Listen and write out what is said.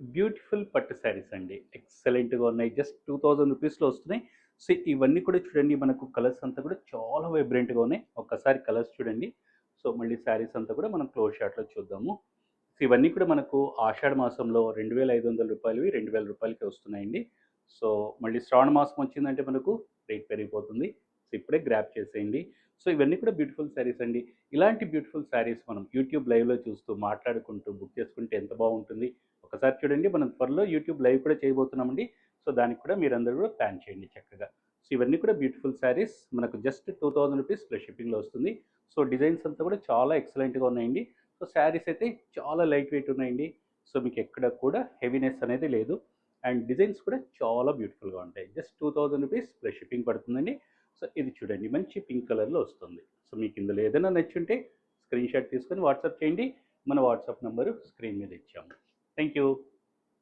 Beautiful పట్టు శారీస్ అండి. ఎక్సలెంట్‌గా ఉన్నాయి. జస్ట్ 2000 రూపీస్‌లో వస్తున్నాయి. సో, ఇవన్నీ కూడా చూడండి మనకు కలర్స్ అంతా కూడా చాలా వైబ్రెంట్‌గా ఉన్నాయి. ఒక్కసారి కలర్స్ చూడండి. సో, మళ్ళీ శారీస్ అంతా కూడా మనం క్లోజ్ షాట్‌లో చూద్దాము. సో, ఇవన్నీ కూడా మనకు ఆషాఢ మాసంలో రూ. 2500 రూ. 2000కే వస్తున్నాయండి. సో, మళ్ళీ శ్రావణ మాసం వచ్చిందంటే మనకు రేట్ పెరిగిపోతుంది. సో, ఇప్పుడే గ్రాబ్ చేసేయండి. సో, ఇవన్నీ కూడా బ్యూటిఫుల్ శారీస్ అండి. ఇలాంటి బ్యూటిఫుల్ శారీస్ మనం యూట్యూబ్ లైవ్‌లో చూస్తూ, మాట్లాడుకుంటూ బుక్ చేసుకుంటే ఎంత బావుంటుంది. ఒకసారి చూడండి మనం త్వరలో యూట్యూబ్ లైవ్ కూడా చేయబోతున్నామండి. సో, దానికి కూడా మీరందరూ కూడా ప్లాన్ చేయండి చక్కగా. సో, ఇవన్నీ కూడా బ్యూటిఫుల్ శారీస్ మనకు జస్ట్ రూ. 2000 ప్లస్ షిప్పింగ్‌లో వస్తుంది. సో, డిజైన్స్ అంతా కూడా చాలా ఎక్సలెంట్‌గా ఉన్నాయండి. సో, శారీస్ అయితే చాలా లైట్ వెయిట్ ఉన్నాయండి. సో, మీకు ఎక్కడ కూడా హెవీనెస్ అనేది లేదు. అండ్ డిజైన్స్ కూడా చాలా బ్యూటిఫుల్‌గా ఉంటాయి. జస్ట్ రూ. 2000 ప్లస్ షిప్పింగ్ పడుతుందండి. సో, ఇది చూడండి మంచి పింక్ కలర్‌లో వస్తుంది. సో, మీకు ఇందులో ఏదైనా నచ్చుంటే స్క్రీన్‌షాట్ తీసుకొని వాట్సాప్ చేయండి. మన వాట్సాప్ నంబరు స్క్రీన్ మీద ఇచ్చాము. Thank you.